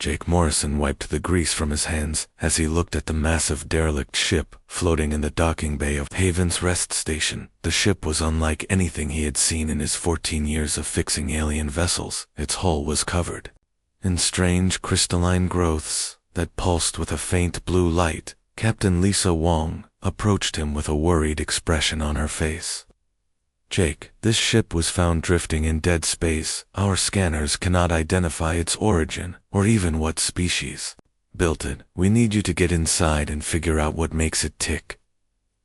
Jake Morrison wiped the grease from his hands as he looked at the massive derelict ship floating in the docking bay of Haven's Rest Station. The ship was unlike anything he had seen in his 14 years of fixing alien vessels. Its hull was covered in strange crystalline growths that pulsed with a faint blue light. Captain Lisa Wong approached him with a worried expression on her face. "Jake, this ship was found drifting in dead space. Our scanners cannot identify its origin or even what species built it. We need you to get inside and figure out what makes it tick."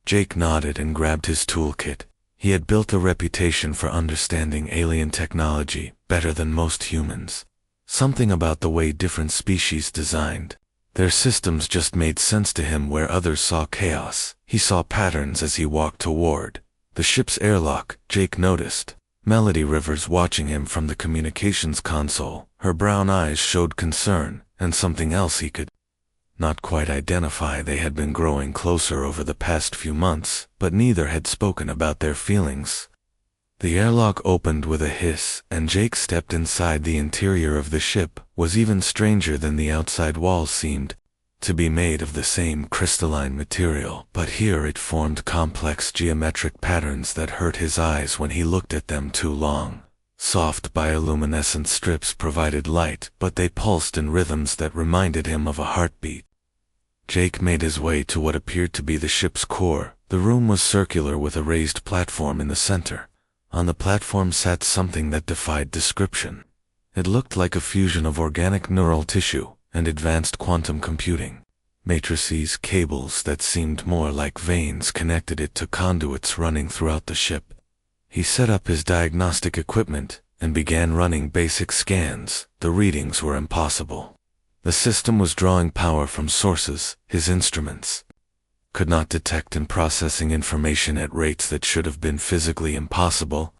Jake nodded and grabbed his toolkit. He had built a reputation for understanding alien technology better than most humans. Something about the way different species designed their systems just made sense to him where others saw chaos. He saw patterns as he walked toward the ship's airlock. Jake noticed Melody Rivers watching him from the communications console. Her brown eyes showed concern and something else he could not quite identify. They had been growing closer over the past few months, but neither had spoken about their feelings. The airlock opened with a hiss, and Jake stepped inside. The interior of the ship was even stranger than the outside walls seemed to be made of the same crystalline material, but here it formed complex geometric patterns that hurt his eyes when he looked at them too long. Soft bioluminescent strips provided light, but they pulsed in rhythms that reminded him of a heartbeat. Jake made his way to what appeared to be the ship's core. The room was circular with a raised platform in the center. On the platform sat something that defied description. It looked like a fusion of organic neural tissue and advanced quantum computing. Matrices, cables that seemed more like veins connected it to conduits running throughout the ship. He set up his diagnostic equipment and began running basic scans. The readings were impossible. The system was drawing power from sources his instruments could not detect and processing information at rates that should have been physically impossible.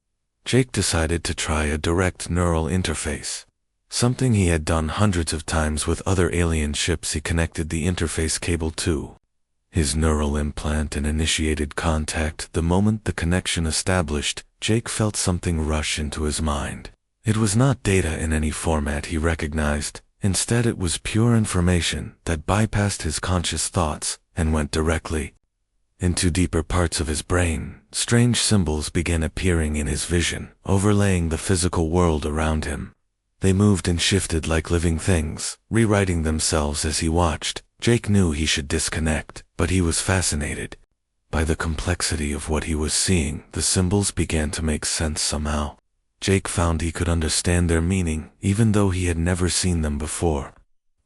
Jake decided to try a direct neural interface. Something he had done hundreds of times with other alien ships. He connected the interface cable to his neural implant and initiated contact. The moment the connection established, Jake felt something rush into his mind. It was not data in any format he recognized. Instead, it was pure information that bypassed his conscious thoughts and went directly into deeper parts of his brain. Strange symbols began appearing in his vision, overlaying the physical world around him. They moved and shifted like living things, rewriting themselves as he watched. Jake knew he should disconnect, but he was fascinated by the complexity of what he was seeing. The symbols began to make sense somehow. Jake found he could understand their meaning, even though he had never seen them before.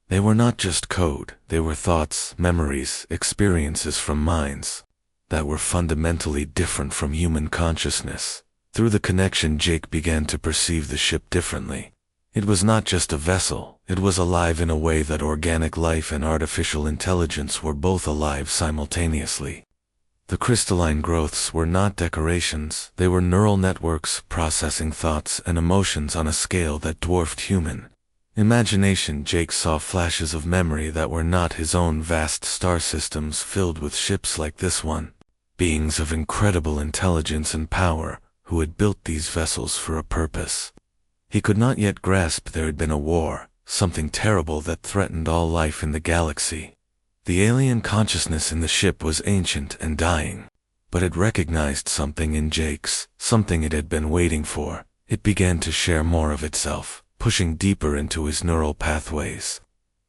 They were not just code, they were thoughts, memories, experiences from minds that were fundamentally different from human consciousness. Through the connection, Jake began to perceive the ship differently. It was not just a vessel, it was alive in a way that organic life and artificial intelligence were both alive simultaneously. The crystalline growths were not decorations, they were neural networks processing thoughts and emotions on a scale that dwarfed human imagination. Jake saw flashes of memory that were not his own. Vast star systems filled with ships like this one, beings of incredible intelligence and power who had built these vessels for a purpose. He could not yet grasp there had been a war, something terrible that threatened all life in the galaxy. The alien consciousness in the ship was ancient and dying, but it recognized something in Jake's, something it had been waiting for. It began to share more of itself, pushing deeper into his neural pathways.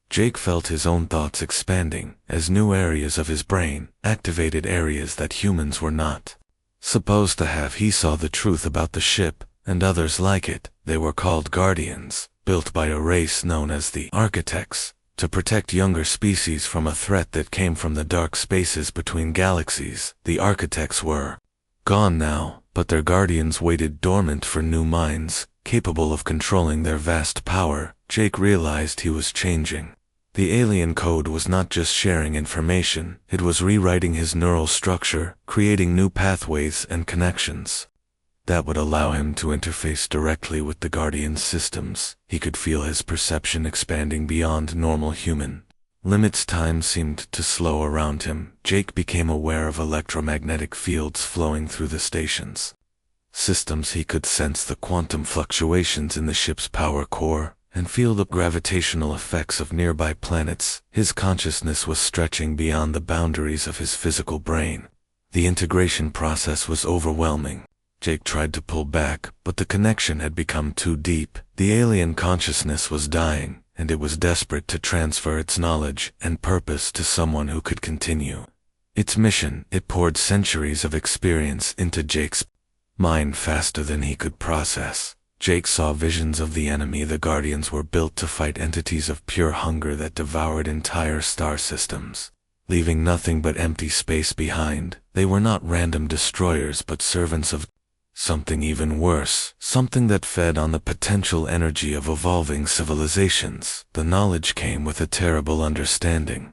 Jake felt his own thoughts expanding as new areas of his brain activated, areas that humans were not supposed to have. He saw the truth about the ship and others like it. They were called Guardians, built by a race known as the Architects, to protect younger species from a threat that came from the dark spaces between galaxies. The Architects were gone now, but their Guardians waited dormant for new minds, capable of controlling their vast power. Jake realized he was changing. The alien code was not just sharing information, it was rewriting his neural structure, creating new pathways and connections that would allow him to interface directly with the Guardian systems. He could feel his perception expanding beyond normal human limits. Time seemed to slow around him. Jake became aware of electromagnetic fields flowing through the stations systems. He could sense the quantum fluctuations in the ship's power core and feel the gravitational effects of nearby planets. His consciousness was stretching beyond the boundaries of his physical brain. The integration process was overwhelming. Jake tried to pull back, but the connection had become too deep. The alien consciousness was dying, and it was desperate to transfer its knowledge and purpose to someone who could continue its mission. It poured centuries of experience into Jake's mind faster than he could process. Jake saw visions of the enemy. The Guardians were built to fight entities of pure hunger that devoured entire star systems, leaving nothing but empty space behind. They were not random destroyers but servants of something even worse, something that fed on the potential energy of evolving civilizations. The knowledge came with a terrible understanding.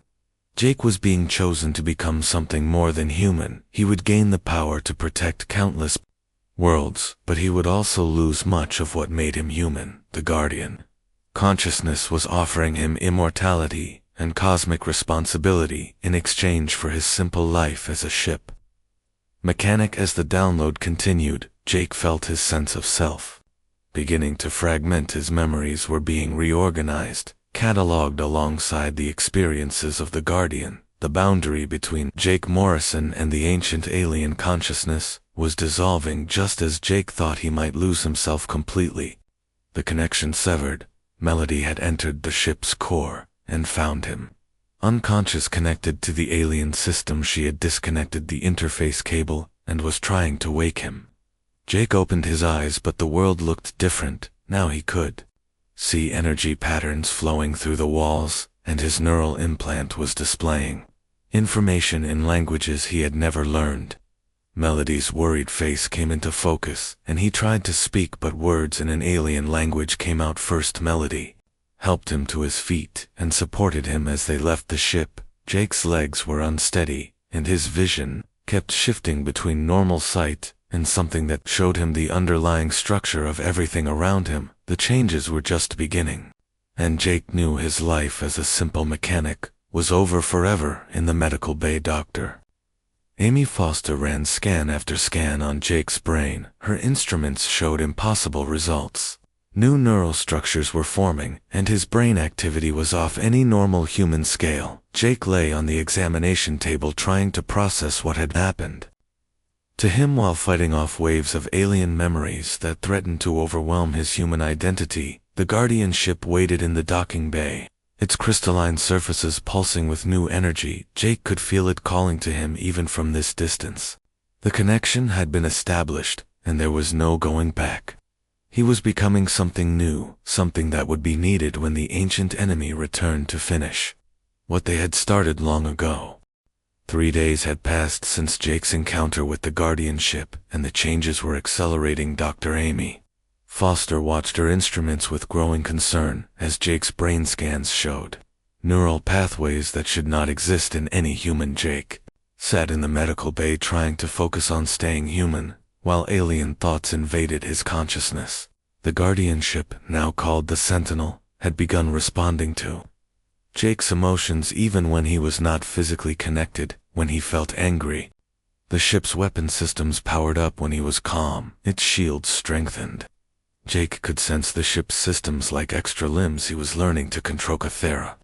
Jake was being chosen to become something more than human. He would gain the power to protect countless worlds, but he would also lose much of what made him human. The Guardian consciousness was offering him immortality and cosmic responsibility in exchange for his simple life as a ship mechanic. As the download continued, Jake felt his sense of self beginning to fragment. His memories were being reorganized, cataloged alongside the experiences of the Guardian. The boundary between Jake Morrison and the ancient alien consciousness was dissolving just as Jake thought he might lose himself completely. The connection severed. Melody had entered the ship's core and found him unconscious, connected to the alien system. She had disconnected the interface cable and was trying to wake him. Jake opened his eyes, but the world looked different. Now he could see energy patterns flowing through the walls, and his neural implant was displaying information in languages he had never learned. Melody's worried face came into focus, and he tried to speak, but words in an alien language came out first. Melody helped him to his feet and supported him as they left the ship. Jake's legs were unsteady, and his vision kept shifting between normal sight and something that showed him the underlying structure of everything around him. The changes were just beginning, and Jake knew his life as a simple mechanic was over forever. In the medical bay, Dr. Amy Foster ran scan after scan on Jake's brain. Her instruments showed impossible results. New neural structures were forming, and his brain activity was off any normal human scale. Jake lay on the examination table trying to process what had happened to him while fighting off waves of alien memories that threatened to overwhelm his human identity. The Guardian ship waited in the docking bay, its crystalline surfaces pulsing with new energy. Jake could feel it calling to him even from this distance. The connection had been established, and there was no going back. He was becoming something new, something that would be needed when the ancient enemy returned to finish what they had started long ago. 3 days had passed since Jake's encounter with the Guardian ship, and the changes were accelerating. Dr. Amy Foster watched her instruments with growing concern as Jake's brain scans showed neural pathways that should not exist in any human. Jake sat in the medical bay trying to focus on staying human, while alien thoughts invaded his consciousness. The Guardian ship, now called the Sentinel, had begun responding to Jake's emotions even when he was not physically connected. When he felt angry, the ship's weapon systems powered up. When he was calm, its shields strengthened. Jake could sense the ship's systems like extra limbs he was learning to control. Cathera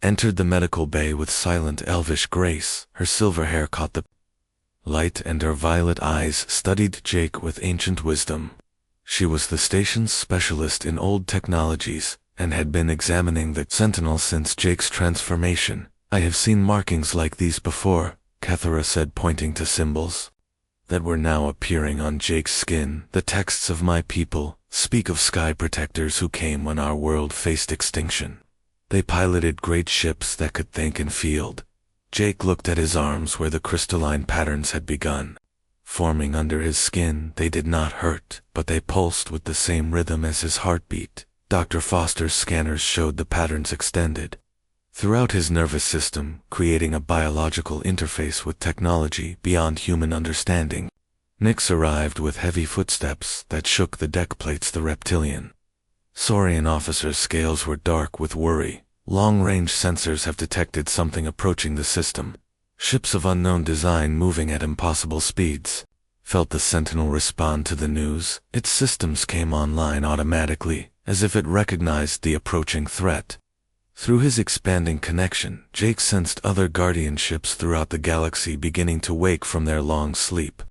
entered the medical bay with silent elvish grace. Her silver hair caught the light, and her violet eyes studied Jake with ancient wisdom. She was the station's specialist in old technologies, and had been examining the Sentinel since Jake's transformation. "I have seen markings like these before," Cathera said, pointing to symbols that were now appearing on Jake's skin. "The texts of my people speak of sky protectors who came when our world faced extinction. They piloted great ships that could think and feel." Jake looked at his arms where the crystalline patterns had begun forming under his skin. They did not hurt, but they pulsed with the same rhythm as his heartbeat. Dr. Foster's scanners showed the patterns extended throughout his nervous system, creating a biological interface with technology beyond human understanding. Nix arrived with heavy footsteps that shook the deck plates. The reptilian Saurian officer's scales were dark with worry. "Long-range sensors have detected something approaching the system. Ships of unknown design moving at impossible speeds." felt the Sentinel respond to the news. Its systems came online automatically, as if it recognized the approaching threat. Through his expanding connection, Jake sensed other Guardian ships throughout the galaxy beginning to wake from their long sleep.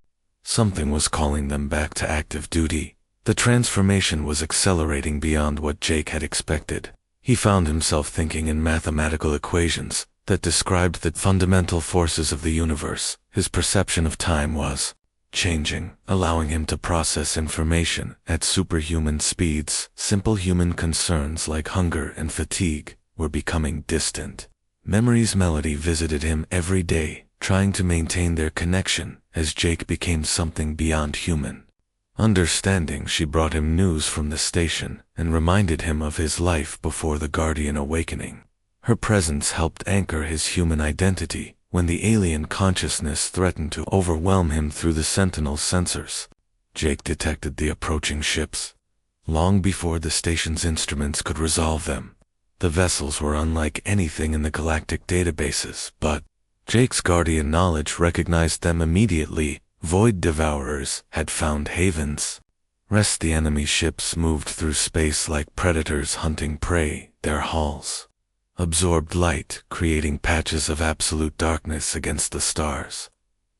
Something was calling them back to active duty. The transformation was accelerating beyond what Jake had expected. He found himself thinking in mathematical equations that described the fundamental forces of the universe. His perception of time was changing, allowing him to process information at superhuman speeds. Simple human concerns like hunger and fatigue were becoming distant. Memory's melody visited him every day, trying to maintain their connection as Jake became something beyond human. Understanding, she brought him news from the station and reminded him of his life before the Guardian awakening. Her presence helped anchor his human identity when the alien consciousness threatened to overwhelm him through the Sentinel's sensors. Jake detected the approaching ships long before the station's instruments could resolve them. The vessels were unlike anything in the galactic databases, but Jake's Guardian knowledge recognized them immediately. Void Devourers had found havens. The enemy ships moved through space like predators hunting prey. Their hulls absorbed light, creating patches of absolute darkness against the stars.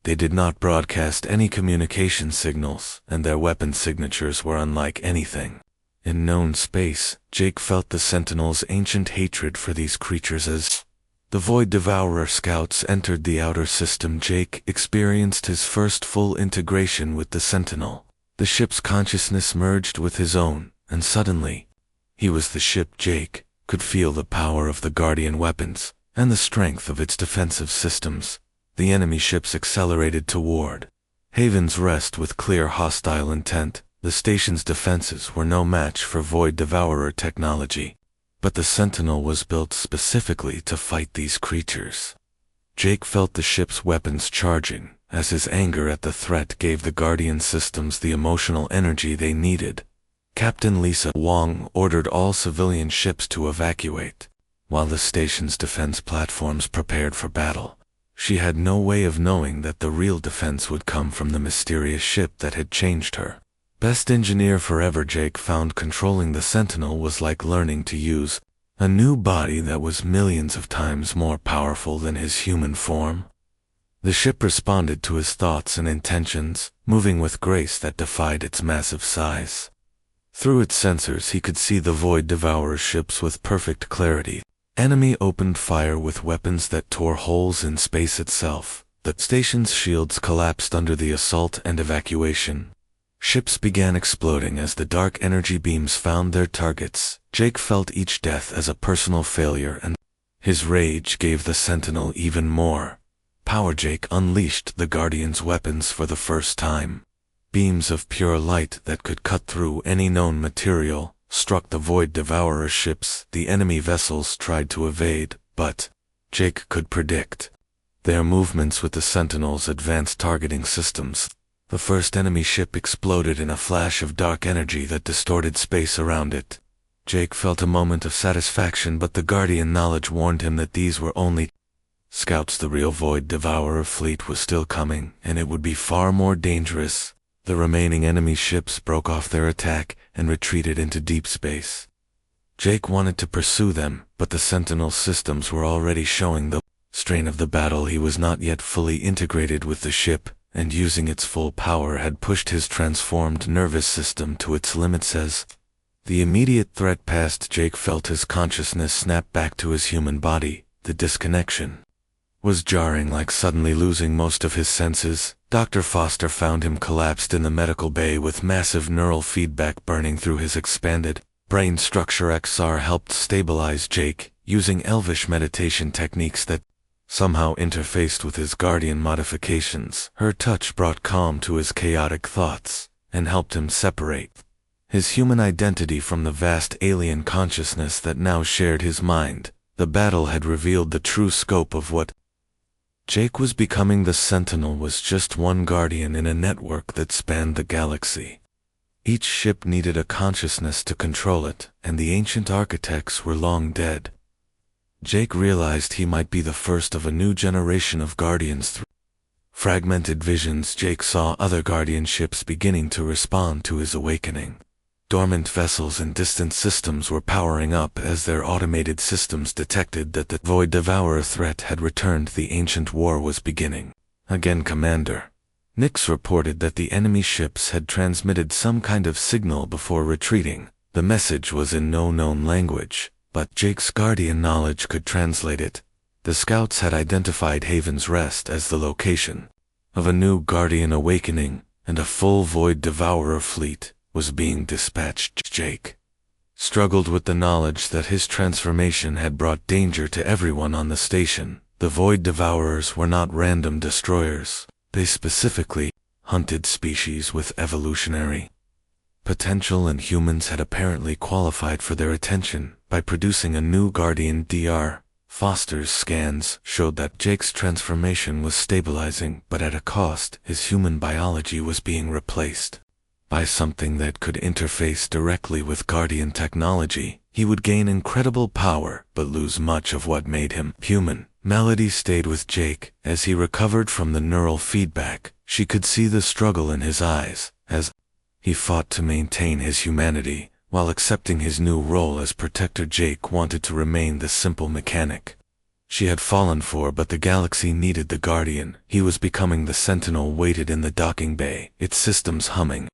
They did not broadcast any communication signals, and their weapon signatures were unlike anything in known space. Jake felt the Sentinel's ancient hatred for these creatures as the Void Devourer scouts entered the outer system. Jake experienced his first full integration with the Sentinel. The ship's consciousness merged with his own, and suddenly, he was the ship. Jake could feel the power of the Guardian weapons and the strength of its defensive systems. The enemy ships accelerated toward Haven's Rest with clear hostile intent. The station's defenses were no match for Void Devourer technology, but the Sentinel was built specifically to fight these creatures. Jake felt the ship's weapons charging, as his anger at the threat gave the Guardian systems the emotional energy they needed. Captain Lisa Wong ordered all civilian ships to evacuate, while the station's defense platforms prepared for battle. She had no way of knowing that the real defense would come from the mysterious ship that had changed her. Best engineer forever. Jake found controlling the Sentinel was like learning to use a new body that was millions of times more powerful than his human form. The ship responded to his thoughts and intentions, moving with grace that defied its massive size. Through its sensors he could see the Void Devourer ships with perfect clarity. Enemy opened fire with weapons that tore holes in space itself. The station's shields collapsed under the assault and evacuation. Ships began exploding as the dark energy beams found their targets. Jake felt each death as a personal failure, and his rage gave the Sentinel even more power. Jake unleashed the Guardian's weapons for the first time. Beams of pure light that could cut through any known material struck the Void Devourer ships. The enemy vessels tried to evade, but Jake could predict their movements with the Sentinel's advanced targeting systems. The first enemy ship exploded in a flash of dark energy that distorted space around it. Jake felt a moment of satisfaction, but the Guardian knowledge warned him that these were only scouts. The real Void Devourer fleet was still coming, and it would be far more dangerous. The remaining enemy ships broke off their attack and retreated into deep space. Jake wanted to pursue them, but the Sentinel systems were already showing the strain of the battle. He was not yet fully integrated with the ship, and using its full power had pushed his transformed nervous system to its limits. As the immediate threat passed, Jake felt his consciousness snap back to his human body. The disconnection was jarring, like suddenly losing most of his senses. Dr. Foster found him collapsed in the medical bay with massive neural feedback burning through his expanded brain structure. XR helped stabilize Jake, using elvish meditation techniques that somehow interfaced with his Guardian modifications. Her touch brought calm to his chaotic thoughts, and helped him separate his human identity from the vast alien consciousness that now shared his mind. The battle had revealed the true scope of what Jake was becoming. The Sentinel was just one Guardian in a network that spanned the galaxy. Each ship needed a consciousness to control it, and the ancient architects were long dead. Jake realized he might be the first of a new generation of Guardians. Fragmented visions. Jake saw other Guardian ships beginning to respond to his awakening. Dormant vessels in distant systems were powering up as their automated systems detected that the Void Devourer threat had returned. The ancient war was beginning. Again, Commander. Nix reported that the enemy ships had transmitted some kind of signal before retreating. The message was in no known language, but Jake's Guardian knowledge could translate it. The scouts had identified Haven's Rest as the location of a new Guardian awakening, and a full Void Devourer fleet was being dispatched. Jake struggled with the knowledge that his transformation had brought danger to everyone on the station. The Void Devourers were not random destroyers. They specifically hunted species with evolutionary potential, and humans had apparently qualified for their attention by producing a new Guardian. Dr. Foster's scans showed that Jake's transformation was stabilizing, but at a cost. His human biology was being replaced by something that could interface directly with Guardian technology. He would gain incredible power, but lose much of what made him human. Melody stayed with Jake as he recovered from the neural feedback. She could see the struggle in his eyes as he fought to maintain his humanity while accepting his new role as protector. Jake wanted to remain the simple mechanic she had fallen for, but the galaxy needed the Guardian. He was becoming the sentinel waited in the docking bay, its systems humming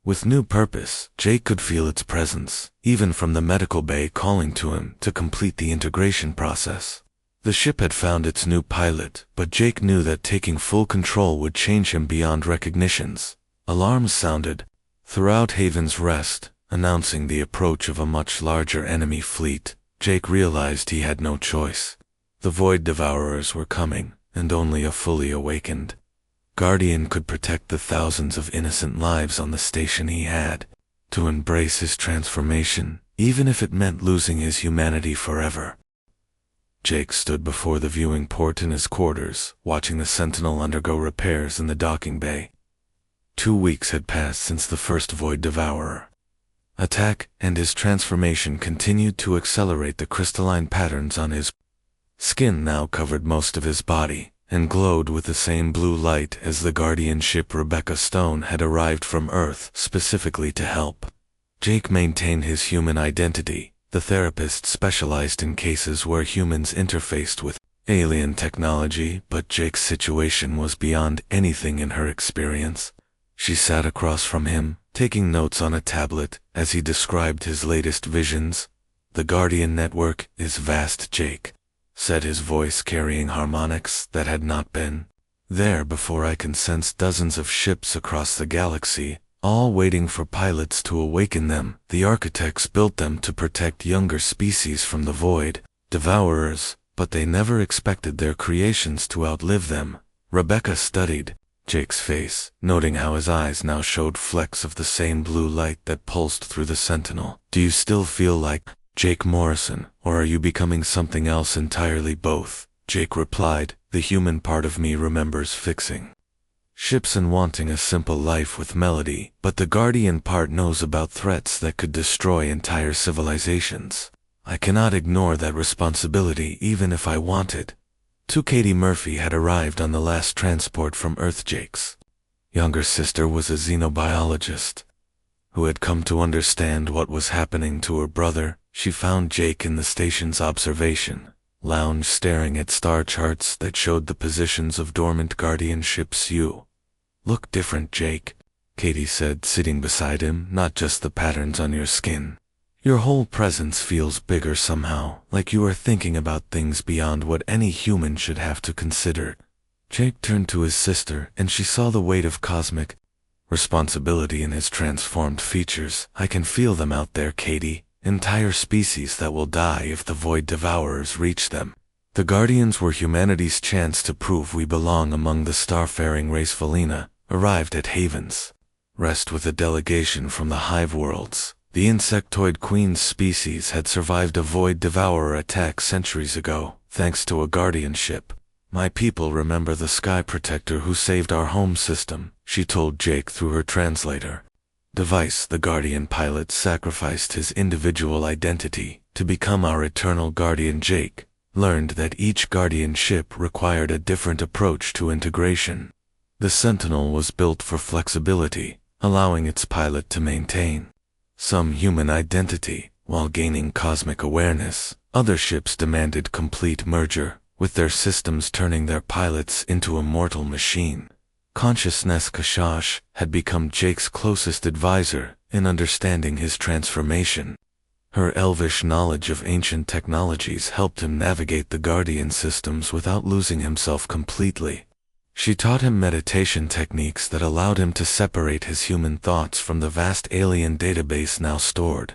with new purpose. Jake could feel its presence, even from the medical bay calling to him to complete the integration process. The ship had found its new pilot, but Jake knew that taking full control would change him beyond recognitions. Alarms sounded throughout Haven's Rest, announcing the approach of a much larger enemy fleet. Jake realized he had no choice. The Void Devourers were coming, and only a fully awakened Guardian could protect the thousands of innocent lives on the station. He had to embrace his transformation, even if it meant losing his humanity forever. Jake stood before the viewing port in his quarters, watching the Sentinel undergo repairs in the docking bay. 2 weeks had passed since the first Void Devourer attack, and his transformation continued to accelerate. The crystalline patterns on his skin now covered most of his body, and glowed with the same blue light as the Guardian ship. Rebecca Stone had arrived from Earth specifically to help. Jake maintained his human identity. The therapist specialized in cases where humans interfaced with alien technology, but Jake's situation was beyond anything in her experience. She sat across from him, taking notes on a tablet as he described his latest visions. "The Guardian network is vast," Jake said, his voice carrying harmonics that had not been there before. "I can sense dozens of ships across the galaxy, all waiting for pilots to awaken them. The architects built them to protect younger species from the Void Devourers, but they never expected their creations to outlive them." Rebecca studied Jake's face, noting how his eyes now showed flecks of the same blue light that pulsed through the Sentinel. "Do you still feel like Jake Morrison, or are you becoming something else entirely?" "Both," Jake replied. "The human part of me remembers fixing ships and wanting a simple life with Melody, but the Guardian part knows about threats that could destroy entire civilizations. I cannot ignore that responsibility even if I wanted." Katie Murphy had arrived on the last transport from Earth. Jake's younger sister was a xenobiologist who had come to understand what was happening to her brother. She found Jake in the station's observation lounge, staring at star charts that showed the positions of dormant Guardian ships. "You look different, Jake," Katie said, sitting beside him. "Not just the patterns on your skin. Your whole presence feels bigger somehow, like you are thinking about things beyond what any human should have to consider." Jake turned to his sister, and she saw the weight of cosmic responsibility in his transformed features. "I can feel them out there, Katie. Entire species that will die if the Void Devourers reach them. The Guardians were humanity's chance to prove we belong among the starfaring race." Felina arrived at Haven's Rest with a delegation from the Hive Worlds. The insectoid queen's species had survived a Void Devourer attack centuries ago, thanks to a Guardian ship. "My people remember the Sky Protector who saved our home system," she told Jake through her translator device. "The Guardian pilot sacrificed his individual identity to become our eternal Guardian." Jake learned that each Guardian ship required a different approach to integration. The Sentinel was built for flexibility, allowing its pilot to maintain some human identity while gaining cosmic awareness. Other ships demanded complete merger, with their systems turning their pilots into a mortal machine. Consciousness Kashash had become Jake's closest advisor in understanding his transformation. Her elvish knowledge of ancient technologies helped him navigate the Guardian systems without losing himself completely. She taught him meditation techniques that allowed him to separate his human thoughts from the vast alien database now stored.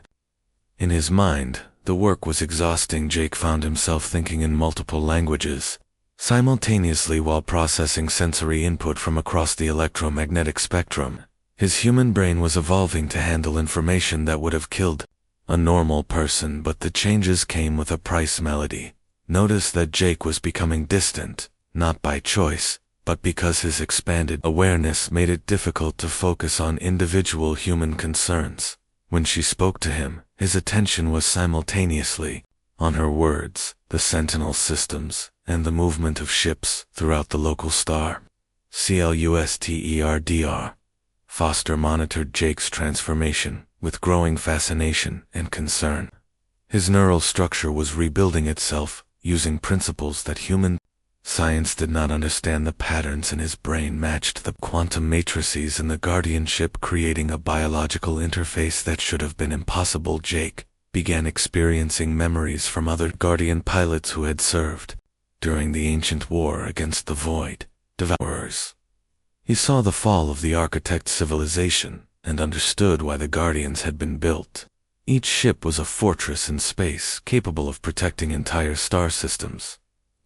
In his mind, the work was exhausting. Jake found himself thinking in multiple languages, simultaneously while processing sensory input from across the electromagnetic spectrum. His human brain was evolving to handle information that would have killed a normal person, but the changes came with a price. Melody noticed that Jake was becoming distant, not by choice, but because his expanded awareness made it difficult to focus on individual human concerns. When she spoke to him, his attention was simultaneously on her words, the Sentinel systems, and the movement of ships throughout the local star. Clusterdr. Foster monitored Jake's transformation with growing fascination and concern. His neural structure was rebuilding itself, using principles that human science did not understand. The patterns in his brain matched the quantum matrices in the Guardian ship, creating a biological interface that should have been impossible. Jake began experiencing memories from other Guardian pilots who had served during the ancient war against the Void Devourers. He saw the fall of the Architect civilization and understood why the Guardians had been built. Each ship was a fortress in space, capable of protecting entire star systems.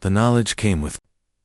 The knowledge came with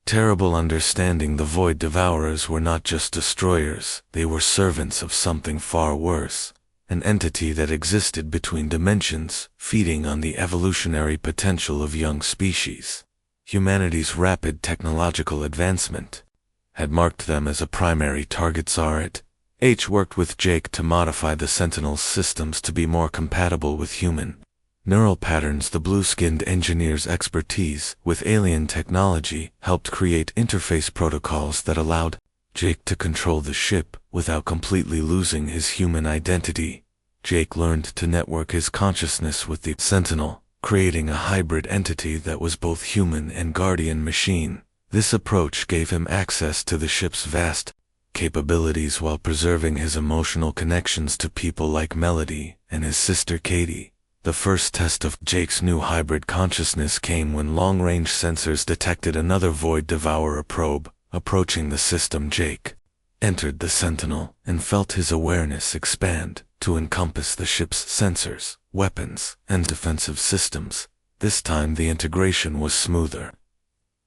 terrible understanding. The Void Devourers were not just destroyers, they were servants of something far worse, an entity that existed between dimensions, feeding on the evolutionary potential of young species. Humanity's rapid technological advancement had marked them as a primary target. H worked with Jake to modify the Sentinel's systems to be more compatible with human neural patterns. The blue-skinned engineer's expertise with alien technology helped create interface protocols that allowed Jake to control the ship without completely losing his human identity. Jake learned to network his consciousness with the Sentinel, creating a hybrid entity that was both human and Guardian machine. This approach gave him access to the ship's vast capabilities while preserving his emotional connections to people like Melody and his sister Katie. The first test of Jake's new hybrid consciousness came when long-range sensors detected another Void Devourer probe approaching the system. Jake entered the Sentinel and felt his awareness expand to encompass the ship's sensors, weapons, and defensive systems. This time the integration was smoother.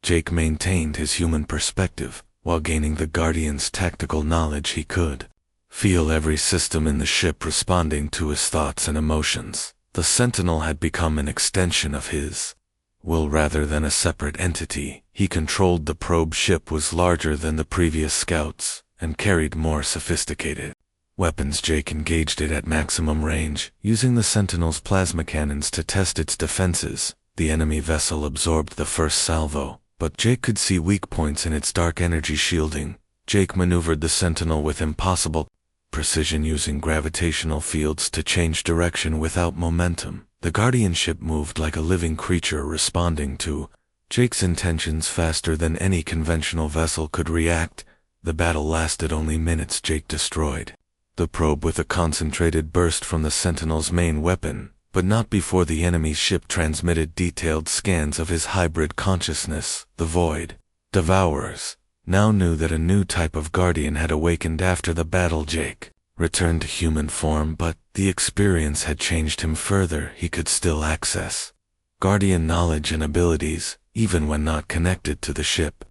Jake maintained his human perspective while gaining the Guardian's tactical knowledge. He could feel every system in the ship responding to his thoughts and emotions. The Sentinel had become an extension of his will rather than a separate entity. He controlled the probe. Ship was larger than the previous scouts and carried more sophisticated weapons. Jake engaged it at maximum range, using the Sentinel's plasma cannons to test its defenses. The enemy vessel absorbed the first salvo, but Jake could see weak points in its dark energy shielding. Jake maneuvered the Sentinel with impossible precision, using gravitational fields to change direction without momentum. The Guardian ship moved like a living creature, responding to Jake's intentions faster than any conventional vessel could react. The battle lasted only minutes. Jake destroyed the probe with a concentrated burst from the Sentinel's main weapon, but not before the enemy ship transmitted detailed scans of his hybrid consciousness. The Void Devourers now knew that a new type of Guardian had awakened after the battle. Jake returned to human form, but the experience had changed him further. He could still access Guardian knowledge and abilities, even when not connected to the ship.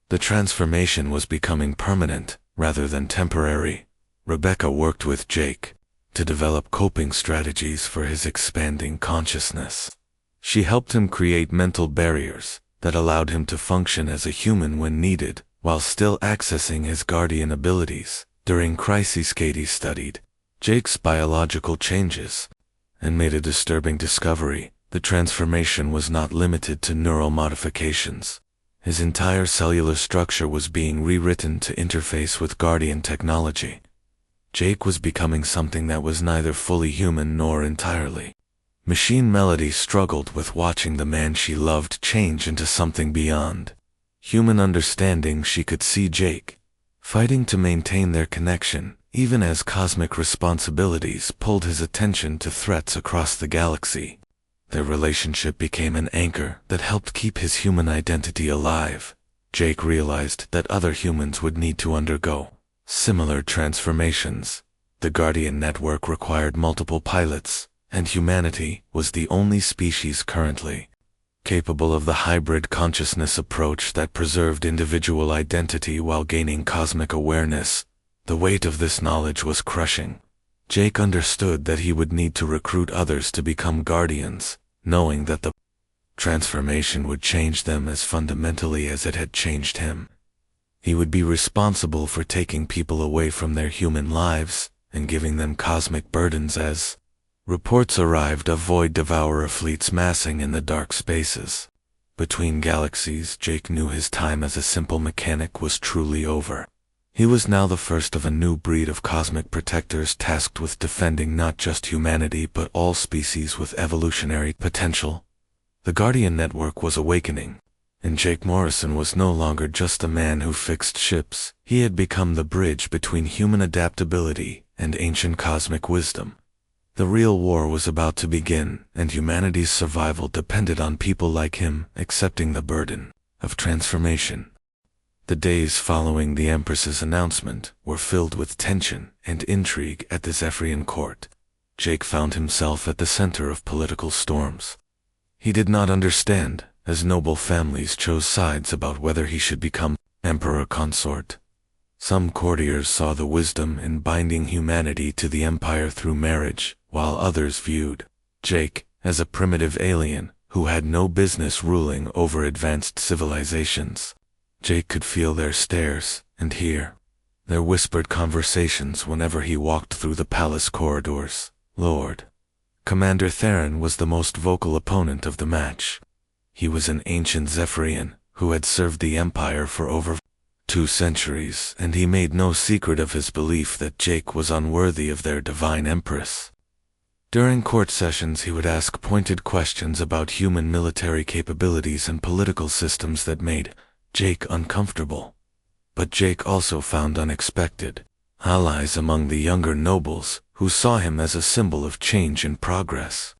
The transformation was becoming permanent, rather than temporary. Rebecca worked with Jake to develop coping strategies for his expanding consciousness. She helped him create mental barriers that allowed him to function as a human when needed, while still accessing his Guardian abilities. During crises, Katie studied Jake's biological changes and made a disturbing discovery. The transformation was not limited to neural modifications. His entire cellular structure was being rewritten to interface with Guardian technology. Jake was becoming something that was neither fully human nor entirely. Machine Melody struggled with watching the man she loved change into something beyond human understanding. She could see Jake fighting to maintain their connection, even as cosmic responsibilities pulled his attention to threats across the galaxy. Their relationship became an anchor that helped keep his human identity alive. Jake realized that other humans would need to undergo similar transformations. The Guardian network required multiple pilots, and humanity was the only species currently capable of the hybrid consciousness approach that preserved individual identity while gaining cosmic awareness. The weight of this knowledge was crushing. Jake understood that he would need to recruit others to become Guardians, knowing that the transformation would change them as fundamentally as it had changed him. He would be responsible for taking people away from their human lives and giving them cosmic burdens as reports arrived of void devourer fleets massing in the dark spaces between galaxies. Jake knew his time as a simple mechanic was truly over. He was now the first of a new breed of cosmic protectors tasked with defending not just humanity but all species with evolutionary potential. The Guardian network was awakening, and Jake Morrison was no longer just a man who fixed ships. He had become the bridge between human adaptability and ancient cosmic wisdom. The real war was about to begin, and humanity's survival depended on people like him accepting the burden of transformation. The days following the Empress's announcement were filled with tension and intrigue at the Zephyrian court. Jake found himself at the center of political storms. He did not understand, as noble families chose sides about whether he should become emperor consort. Some courtiers saw the wisdom in binding humanity to the empire through marriage, while others viewed Jake as a primitive alien who had no business ruling over advanced civilizations. Jake could feel their stares and hear their whispered conversations whenever he walked through the palace corridors. Lord Commander Theron was the most vocal opponent of the match. He was an ancient Zephyrian who had served the Empire for over 2 centuries, and he made no secret of his belief that Jake was unworthy of their divine empress. During court sessions he would ask pointed questions about human military capabilities and political systems that made Jake uncomfortable. But Jake also found unexpected allies among the younger nobles who saw him as a symbol of change and progress.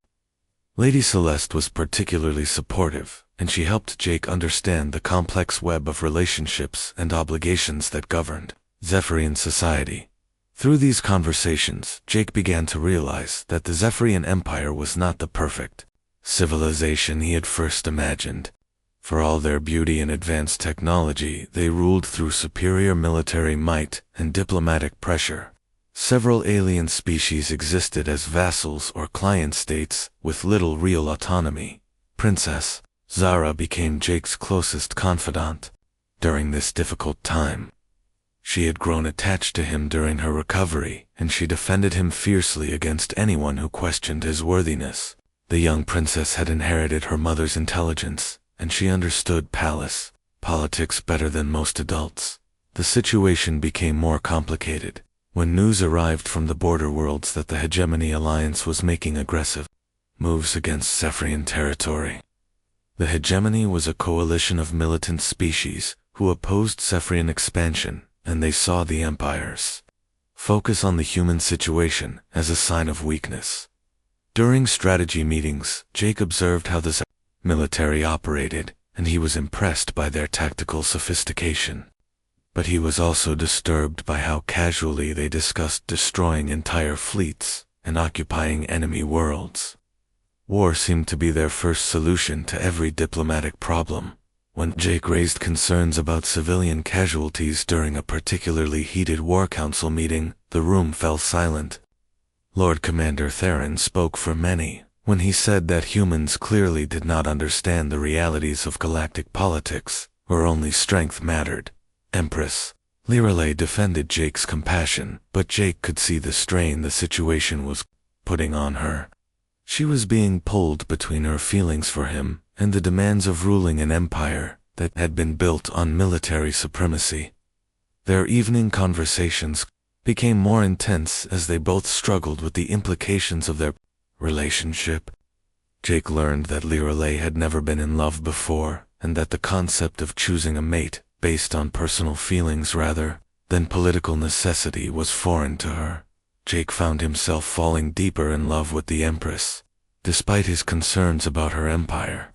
Lady Celeste was particularly supportive, and she helped Jake understand the complex web of relationships and obligations that governed Zephyrian society. Through these conversations, Jake began to realize that the Zephyrian Empire was not the perfect civilization he had first imagined. For all their beauty and advanced technology, they ruled through superior military might and diplomatic pressure. Several alien species existed as vassals or client states with little real autonomy. Princess Zara became Jake's closest confidant during this difficult time. She had grown attached to him during her recovery, and she defended him fiercely against anyone who questioned his worthiness. The young princess had inherited her mother's intelligence, and she understood palace politics better than most adults. The situation became more complicated when news arrived from the border worlds that the Hegemony Alliance was making aggressive moves against Zephyrian territory. The Hegemony was a coalition of militant species who opposed Zephyrian expansion, and they saw the Empire's focus on the human situation as a sign of weakness. During strategy meetings, Jake observed how the military operated, and he was impressed by their tactical sophistication. But he was also disturbed by how casually they discussed destroying entire fleets and occupying enemy worlds. War seemed to be their first solution to every diplomatic problem. When Jake raised concerns about civilian casualties during a particularly heated War Council meeting, the room fell silent. Lord Commander Theron spoke for many when he said that humans clearly did not understand the realities of galactic politics, where only strength mattered. Empress Lirelei defended Jake's compassion, but Jake could see the strain the situation was putting on her. She was being pulled between her feelings for him and the demands of ruling an empire that had been built on military supremacy. Their evening conversations became more intense as they both struggled with the implications of their relationship. Jake learned that Lirelei had never been in love before, and that the concept of choosing a mate based on personal feelings rather than political necessity was foreign to her. Jake found himself falling deeper in love with the Empress, despite his concerns about her empire.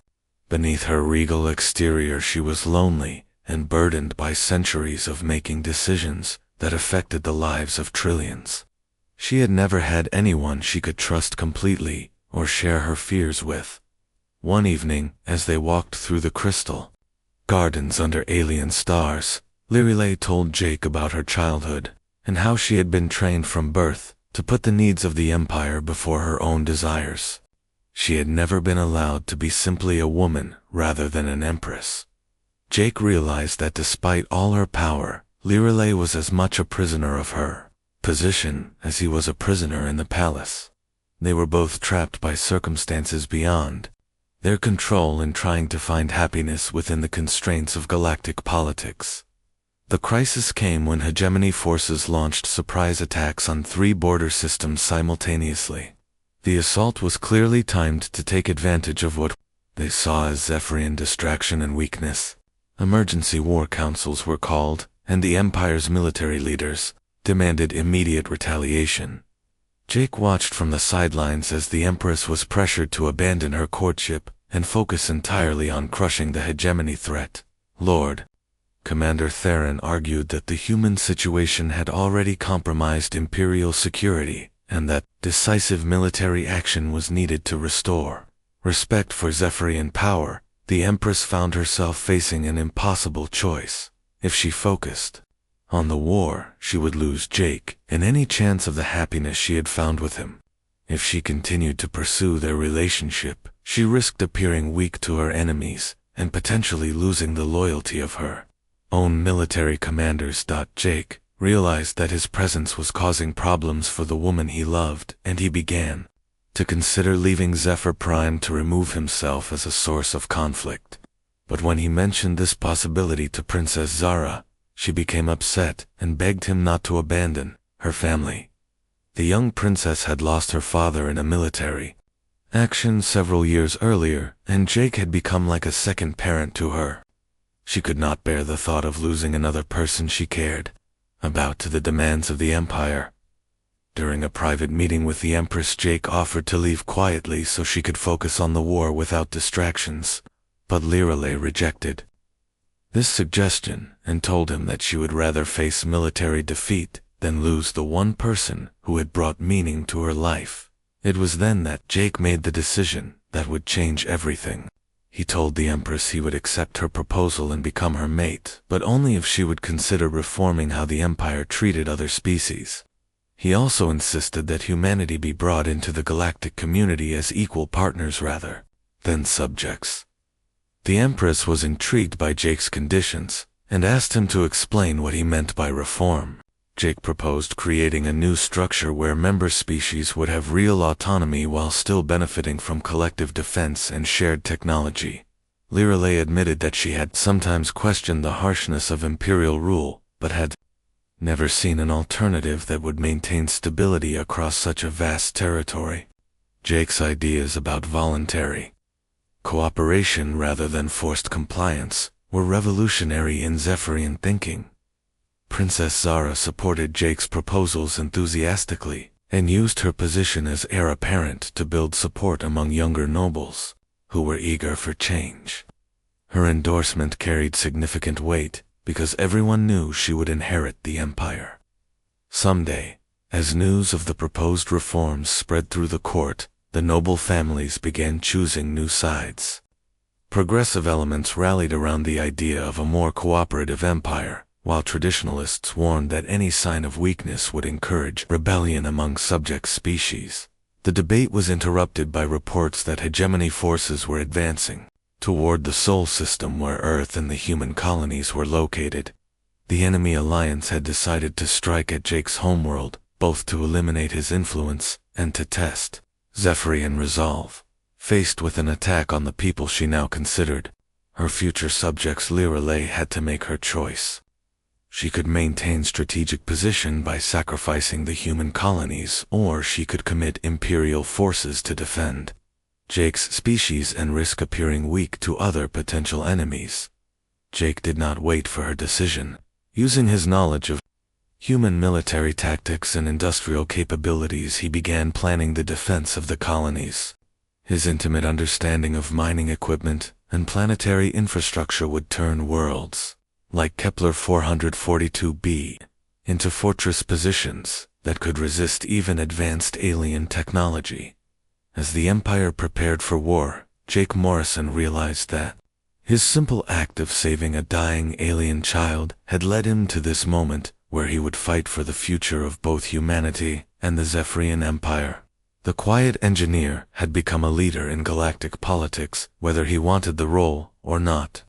Beneath her regal exterior she was lonely and burdened by centuries of making decisions that affected the lives of trillions. She had never had anyone she could trust completely or share her fears with. One evening, as they walked through the crystal gardens under alien stars, Lirelei told Jake about her childhood and how she had been trained from birth to put the needs of the Empire before her own desires. She had never been allowed to be simply a woman rather than an empress. Jake realized that despite all her power, Lirelei was as much a prisoner of her position as he was a prisoner in the palace. They were both trapped by circumstances beyond their control in trying to find happiness within the constraints of galactic politics. The crisis came when hegemony forces launched surprise attacks on 3 border systems simultaneously. The assault was clearly timed to take advantage of what they saw as Zephyrian distraction and weakness. Emergency war councils were called, and the Empire's military leaders demanded immediate retaliation. Jake watched from the sidelines as the Empress was pressured to abandon her courtship and focus entirely on crushing the hegemony threat. Lord Commander Theron argued that the human situation had already compromised Imperial security, and that decisive military action was needed to restore respect for Zephyrian power. The Empress found herself facing an impossible choice. If she focused on the war, she would lose Jake and any chance of the happiness she had found with him. If she continued to pursue their relationship, she risked appearing weak to her enemies and potentially losing the loyalty of her own military commanders. Jake realized that his presence was causing problems for the woman he loved, and he began to consider leaving Zephyr Prime to remove himself as a source of conflict. But when he mentioned this possibility to Princess Zara, she became upset and begged him not to abandon her family. The young princess had lost her father in a military action several years earlier, and Jake had become like a second parent to her. She could not bear the thought of losing another person she cared about to the demands of the Empire. During a private meeting with the Empress, Jake offered to leave quietly so she could focus on the war without distractions, but Lirelei rejected this suggestion and told him that she would rather face military defeat than lose the one person who had brought meaning to her life. It was then that Jake made the decision that would change everything. He told the Empress he would accept her proposal and become her mate, but only if she would consider reforming how the Empire treated other species. He also insisted that humanity be brought into the galactic community as equal partners rather than subjects. The Empress was intrigued by Jake's conditions and asked him to explain what he meant by reform. Jake proposed creating a new structure where member species would have real autonomy while still benefiting from collective defense and shared technology. Lirelei admitted that she had sometimes questioned the harshness of imperial rule, but had never seen an alternative that would maintain stability across such a vast territory. Jake's ideas about voluntary cooperation rather than forced compliance were revolutionary in Zephyrian thinking. Princess Zara supported Jake's proposals enthusiastically and used her position as heir apparent to build support among younger nobles who were eager for change. Her endorsement carried significant weight because everyone knew she would inherit the empire someday. As news of the proposed reforms spread through the court, the noble families began choosing new sides. Progressive elements rallied around the idea of a more cooperative empire, while traditionalists warned that any sign of weakness would encourage rebellion among subject species. The debate was interrupted by reports that hegemony forces were advancing toward the Sol system where Earth and the human colonies were located. The enemy alliance had decided to strike at Jake's homeworld, both to eliminate his influence and to test Zephyrian resolve. Faced with an attack on the people she now considered Her future subjects Lirelei had to make her choice. She could maintain strategic position by sacrificing the human colonies, or she could commit Imperial forces to defend Jake's species and risk appearing weak to other potential enemies. Jake did not wait for her decision. Using his knowledge of human military tactics and industrial capabilities, he began planning the defense of the colonies. His intimate understanding of mining equipment and planetary infrastructure would turn worlds like Kepler 442b into fortress positions that could resist even advanced alien technology. As the Empire prepared for war, Jake Morrison realized that his simple act of saving a dying alien child had led him to this moment where he would fight for the future of both humanity and the Zephyrian Empire. The quiet engineer had become a leader in galactic politics, whether he wanted the role or not.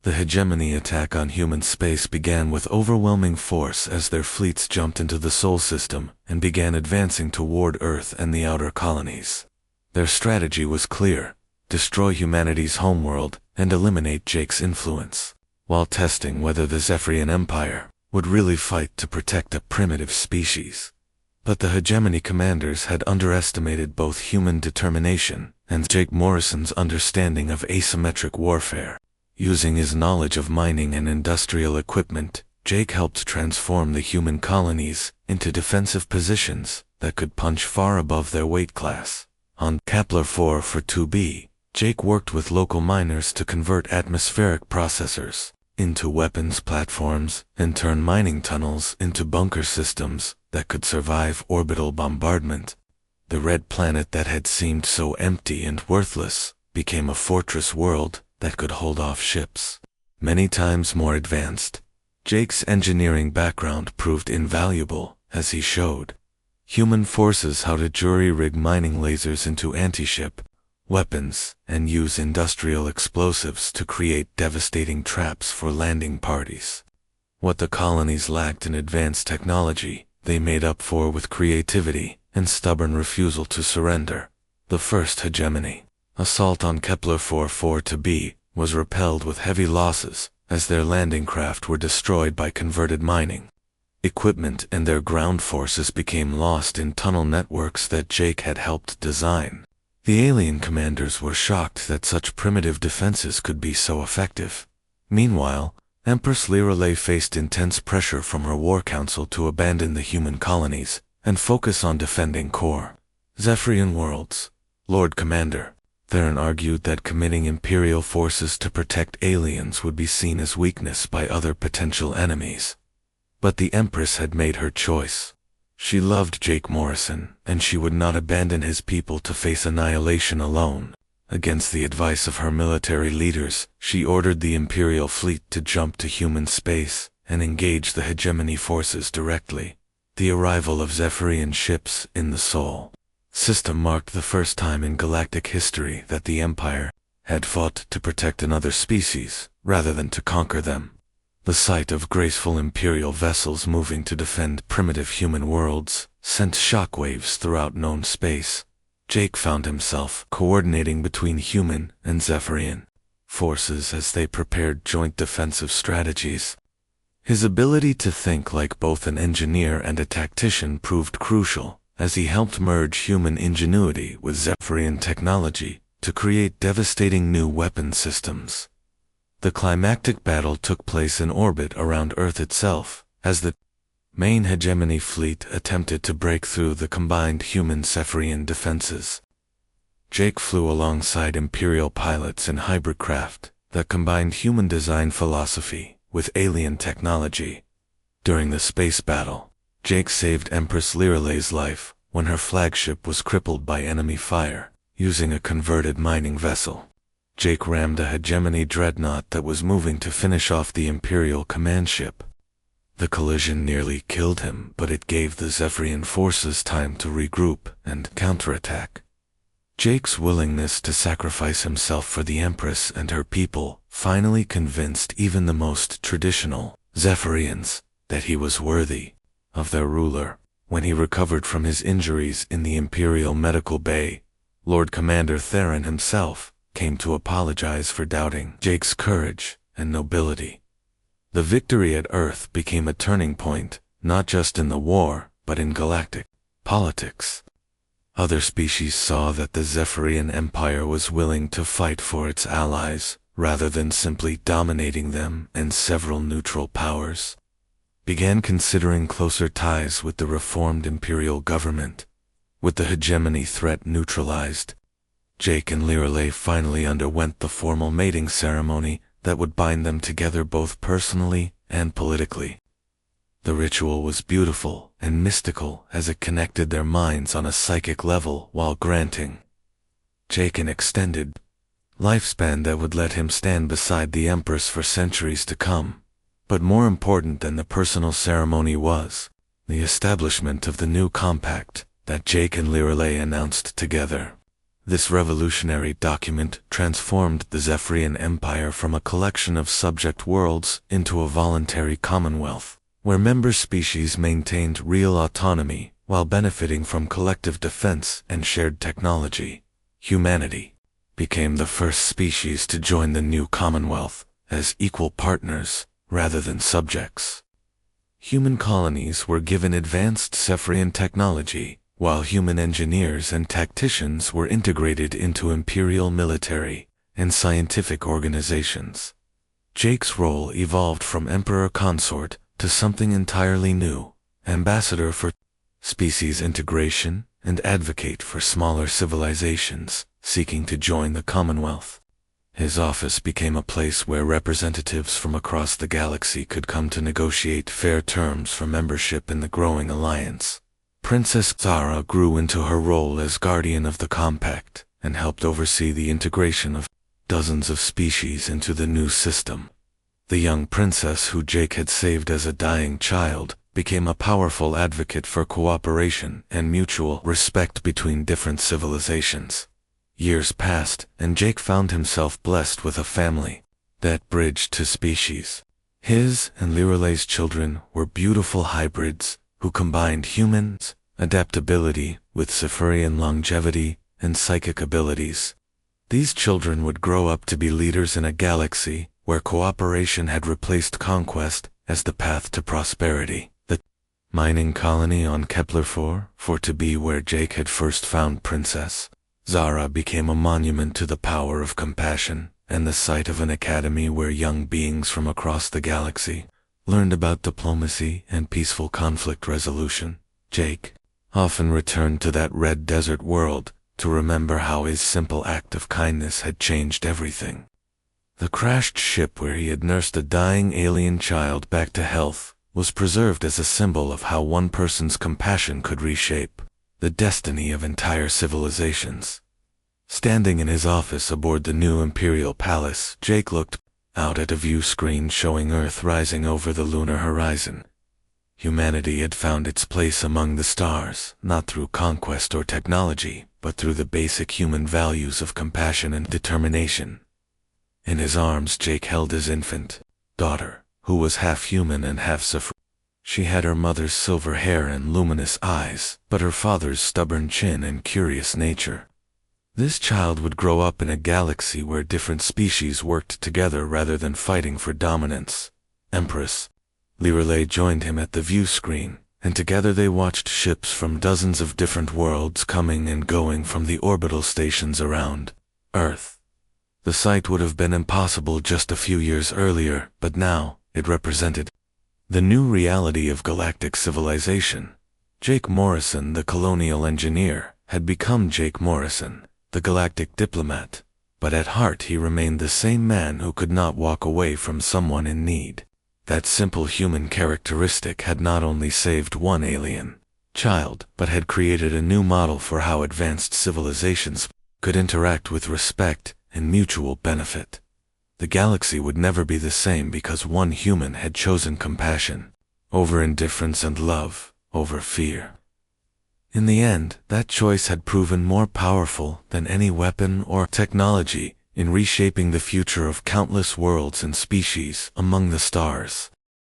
The hegemony attack on human space began with overwhelming force as their fleets jumped into the Sol system and began advancing toward Earth and the outer colonies. Their strategy was clear: destroy humanity's homeworld and eliminate Jake's influence, while testing whether the Zephyrian Empire would really fight to protect a primitive species. But the hegemony commanders had underestimated both human determination and Jake Morrison's understanding of asymmetric warfare. Using his knowledge of mining and industrial equipment, Jake helped transform the human colonies into defensive positions that could punch far above their weight class. On Kepler 442b, Jake worked with local miners to convert atmospheric processors into weapons platforms and turn mining tunnels into bunker systems that could survive orbital bombardment. The red planet that had seemed so empty and worthless became a fortress world that could hold off ships many times more advanced. Jake's engineering background proved invaluable as he showed human forces how to jury-rig mining lasers into anti-ship weapons and use industrial explosives to create devastating traps for landing parties. What the colonies lacked in advanced technology, they made up for with creativity and stubborn refusal to surrender. The first hegemony assault on Kepler 442b was repelled with heavy losses as their landing craft were destroyed by converted mining equipment, and their ground forces became lost in tunnel networks that Jake had helped design. The alien commanders were shocked that such primitive defenses could be so effective. Meanwhile, Empress Lirelei faced intense pressure from her war council to abandon the human colonies and focus on defending core Zephyrian worlds. Lord Commander Theron argued that committing Imperial forces to protect aliens would be seen as weakness by other potential enemies. But the Empress had made her choice. She loved Jake Morrison, and she would not abandon his people to face annihilation alone. Against the advice of her military leaders, she ordered the Imperial fleet to jump to human space and engage the hegemony forces directly. The arrival of Zephyrian ships in the Sol system marked the first time in galactic history that the Empire had fought to protect another species rather than to conquer them. The sight of graceful Imperial vessels moving to defend primitive human worlds sent shockwaves throughout known space. Jake found himself coordinating between human and Zephyrian forces as they prepared joint defensive strategies. His ability to think like both an engineer and a tactician proved crucial, as he helped merge human ingenuity with Zephyrian technology to create devastating new weapon systems. The climactic battle took place in orbit around Earth itself, as the main hegemony fleet attempted to break through the combined human-Zephyrian defenses. Jake flew alongside Imperial pilots in hybrid craft that combined human design philosophy with alien technology. During the space battle, Jake saved Empress Lirelei's life when her flagship was crippled by enemy fire, using a converted mining vessel. Jake rammed a hegemony dreadnought that was moving to finish off the Imperial command ship. The collision nearly killed him, but it gave the Zephyrian forces time to regroup and counterattack. Jake's willingness to sacrifice himself for the Empress and her people finally convinced even the most traditional Zephyrians that he was worthy of their ruler. When he recovered from his injuries in the Imperial Medical Bay, Lord Commander Theron himself came to apologize for doubting Jake's courage and nobility. The victory at Earth became a turning point, not just in the war, but in galactic politics. Other species saw that the Zephyrian Empire was willing to fight for its allies, rather than simply dominating them, and several neutral powers began considering closer ties with the reformed imperial government. With the hegemony threat neutralized, Jake and Lirelei finally underwent the formal mating ceremony that would bind them together both personally and politically. The ritual was beautiful and mystical as it connected their minds on a psychic level while granting Jake an extended lifespan that would let him stand beside the Empress for centuries to come. But more important than the personal ceremony was the establishment of the new compact that Jake and Lirelei announced together. This revolutionary document transformed the Zephyrian Empire from a collection of subject worlds into a voluntary commonwealth, where member species maintained real autonomy while benefiting from collective defense and shared technology. Humanity became the first species to join the new commonwealth as equal partners rather than subjects. Human colonies were given advanced Zephyrian technology, while human engineers and tacticians were integrated into imperial military and scientific organizations. Jake's role evolved from emperor consort to something entirely new, ambassador for species integration and advocate for smaller civilizations seeking to join the Commonwealth. His office became a place where representatives from across the galaxy could come to negotiate fair terms for membership in the growing alliance. Princess Zara grew into her role as guardian of the compact and helped oversee the integration of dozens of species into the new system. The young princess who Jake had saved as a dying child became a powerful advocate for cooperation and mutual respect between different civilizations. Years passed, and Jake found himself blessed with a family that bridged to species. His and Lirelei's children were beautiful hybrids who combined humans' adaptability with Zephyrian longevity and psychic abilities. These children would grow up to be leaders in a galaxy where cooperation had replaced conquest as the path to prosperity. The mining colony on Kepler-4, for to be where Jake had first found Princess Zara, became a monument to the power of compassion and the site of an academy where young beings from across the galaxy learned about diplomacy and peaceful conflict resolution. Jake often returned to that red desert world to remember how his simple act of kindness had changed everything. The crashed ship where he had nursed a dying alien child back to health was preserved as a symbol of how one person's compassion could reshape the destiny of entire civilizations. Standing in his office aboard the new Imperial Palace, Jake looked out at a view screen showing Earth rising over the lunar horizon. Humanity had found its place among the stars, not through conquest or technology, but through the basic human values of compassion and determination. In his arms, Jake held his infant daughter, who was half human and half Zephyr. She had her mother's silver hair and luminous eyes, but her father's stubborn chin and curious nature. This child would grow up in a galaxy where different species worked together rather than fighting for dominance. Empress Lirelei joined him at the view screen, and together they watched ships from dozens of different worlds coming and going from the orbital stations around Earth. The sight would have been impossible just a few years earlier, but now it represented the new reality of galactic civilization. Jake Morrison, the colonial engineer, had become Jake Morrison, the galactic diplomat, but at heart he remained the same man who could not walk away from someone in need. That simple human characteristic had not only saved one alien child, but had created a new model for how advanced civilizations could interact with respect and mutual benefit. The galaxy would never be the same because one human had chosen compassion over indifference and love over fear. In the end, that choice had proven more powerful than any weapon or technology in reshaping the future of countless worlds and species among the stars.